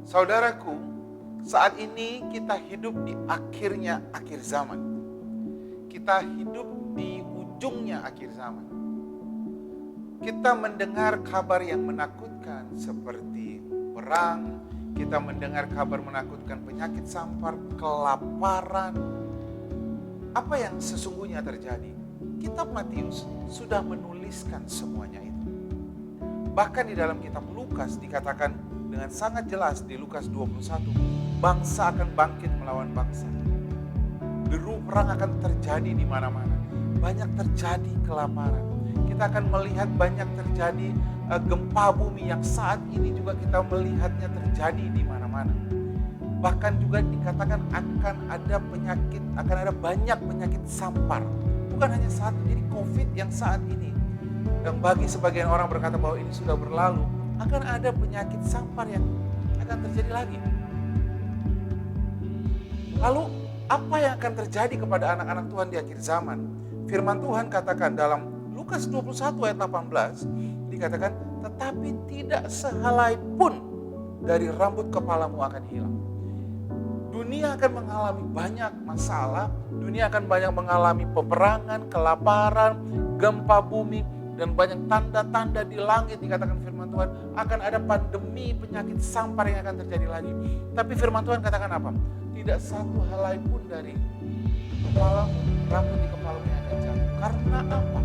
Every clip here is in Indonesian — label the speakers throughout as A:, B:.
A: Saudaraku, saat ini kita hidup di akhirnya akhir zaman. Kita hidup di ujungnya akhir zaman. Kita mendengar kabar yang menakutkan seperti perang, kita mendengar kabar menakutkan penyakit sampar, kelaparan. Apa yang sesungguhnya terjadi? Kitab Matius sudah menuliskan semuanya itu. Bahkan di dalam kitab Lukas dikatakan dengan sangat jelas di Lukas 21, bangsa akan bangkit melawan bangsa. Deru perang akan terjadi di mana-mana. Banyak terjadi kelaparan. Kita akan melihat banyak terjadi gempa bumi yang saat ini juga kita melihatnya terjadi di mana-mana. Bahkan juga dikatakan akan ada penyakit, akan ada banyak penyakit sampar. Bukan hanya satu, jadi COVID yang saat ini. Dan bagi sebagian orang berkata bahwa ini sudah berlalu, akan ada penyakit sampar yang akan terjadi lagi. Lalu apa yang akan terjadi kepada anak-anak Tuhan di akhir zaman? Firman Tuhan katakan dalam Lukas 21 ayat 18, dikatakan, tetapi tidak sehelai pun dari rambut kepalamu akan hilang. Dunia akan mengalami banyak masalah, dunia akan banyak mengalami peperangan, kelaparan, gempa bumi, dan banyak tanda-tanda di langit. Dikatakan firman Tuhan, akan ada pandemi penyakit sampar yang akan terjadi lagi. Tapi firman Tuhan katakan apa? Tidak satu helai pun dari kepalamu, rambut di kepalamu yang akan jatuh. Karena apa?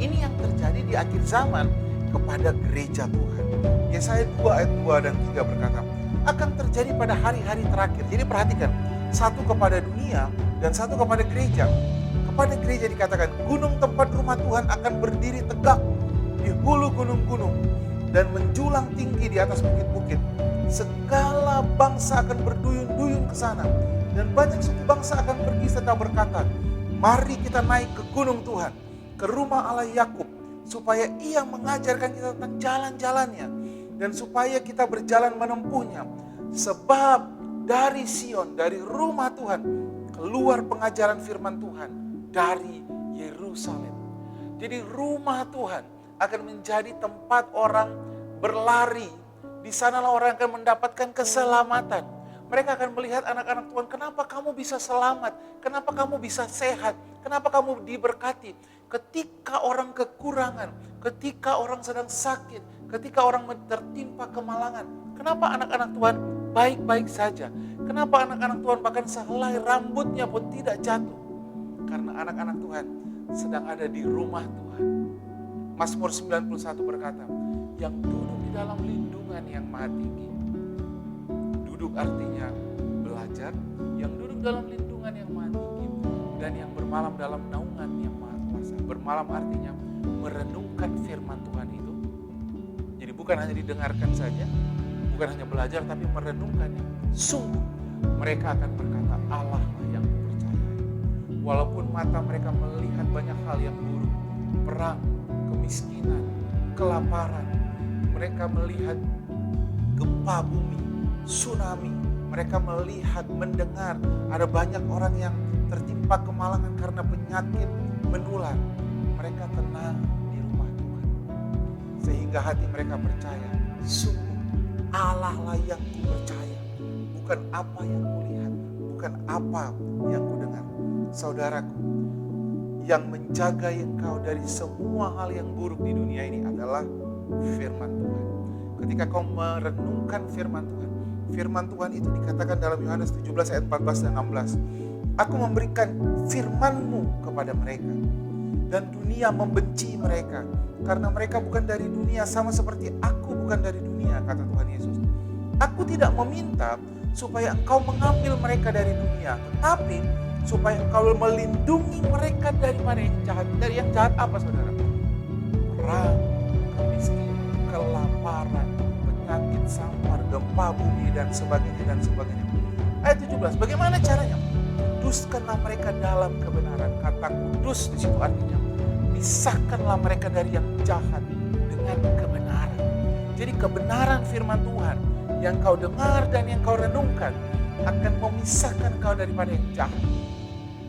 A: Ini yang terjadi di akhir zaman kepada gereja Tuhan. Yesaya 2 ayat 2 dan 3 berkata, akan terjadi pada hari-hari terakhir. Jadi perhatikan, satu kepada dunia dan satu kepada gereja. Kepada gereja dikatakan, gunung tempat rumah Tuhan akan berdiri tegak di hulu gunung-gunung dan menjulang tinggi di atas bukit-bukit. Segala bangsa akan berduyun-duyun ke sana dan banyak suku bangsa akan pergi serta berkata, mari kita naik ke gunung Tuhan, ke rumah Allah Yakub, supaya Ia mengajarkan kita tentang jalan-jalannya dan supaya kita berjalan menempuhnya. Sebab dari Sion, dari rumah Tuhan, keluar pengajaran firman Tuhan dari Yerusalem. Jadi rumah Tuhan akan menjadi tempat orang berlari. Di sanalah orang akan mendapatkan keselamatan. Mereka akan melihat anak-anak Tuhan, kenapa kamu bisa selamat? Kenapa kamu bisa sehat? Kenapa kamu diberkati? Ketika orang kekurangan, ketika orang sedang sakit, ketika orang tertimpa kemalangan, kenapa anak-anak Tuhan baik-baik saja? Kenapa anak-anak Tuhan bahkan sehelai rambutnya pun tidak jatuh? Karena anak-anak Tuhan sedang ada di rumah Tuhan. Mazmur 91 berkata, yang duduk di dalam lindungan yang maha tinggi. Duduk artinya belajar, yang duduk dalam lindungan yang maha tinggi, dan yang bermalam dalam naungan yang maha kuasa. Bermalam artinya merenungkan firman Tuhan itu. Jadi bukan hanya didengarkan saja, bukan hanya belajar, tapi merenungkannya. Sungguh mereka akan berkata, Allah lah yang kupercayai. Walaupun mata mereka melihat banyak hal yang buruk, perang, kemiskinan, kelaparan, mereka melihat gempa bumi, tsunami, mereka melihat, mendengar ada banyak orang yang tertimpa kemalangan karena penyakit menular. Mereka tenang di rumah Tuhan. Sehingga hati mereka percaya, sungguh Allah lah yang kupercaya. Bukan apa yang kulihat, bukan apa yang kudengar. Saudaraku, yang menjaga engkau dari semua hal yang buruk di dunia ini adalah firman Tuhan. Ketika kau merenungkan firman Tuhan itu dikatakan dalam Yohanes 17 ayat 14 dan 16. Aku memberikan firman-Mu kepada mereka dan dunia membenci mereka karena mereka bukan dari dunia sama seperti aku bukan dari dunia, kata Tuhan Yesus. Aku tidak meminta supaya engkau mengambil mereka dari dunia, tetapi supaya engkau melindungi mereka dari mana yang jahat. Dari yang jahat apa, saudara? Perang, kemiskinan, kelaparan, penyakit sampar, gempa bumi, dan sebagainya, dan sebagainya. Ayat 17, bagaimana caranya? Kuduskanlah mereka dalam kebenaran. Kata kudus di situ artinya pisahkanlah mereka dari yang jahat dengan kebenaran. Jadi kebenaran firman Tuhan yang kau dengar dan yang kau renungkan akan memisahkan kau daripada yang jahat.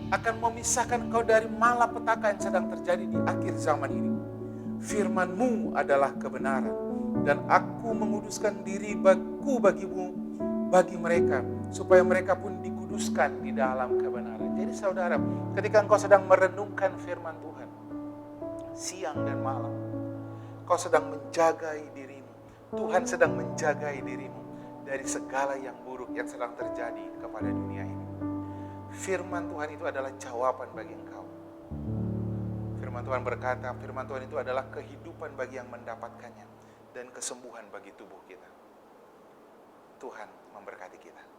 A: Akan memisahkan kau dari malapetaka yang sedang terjadi di akhir zaman ini. Firman-Mu adalah kebenaran. dan aku menguduskan diriku bagimu, bagi mereka, supaya mereka pun dikuduskan di dalam kebenaran. Jadi saudara, ketika engkau sedang merenungkan firman Tuhan, siang dan malam, kau sedang menjagai dirimu, Tuhan sedang menjagai dirimu dari segala yang buruk yang sedang terjadi kepada dunia ini. Firman Tuhan itu adalah jawaban bagi engkau. Firman Tuhan berkata, firman Tuhan itu adalah kehidupan bagi yang mendapatkannya dan kesembuhan bagi tubuh kita. Tuhan memberkati kita.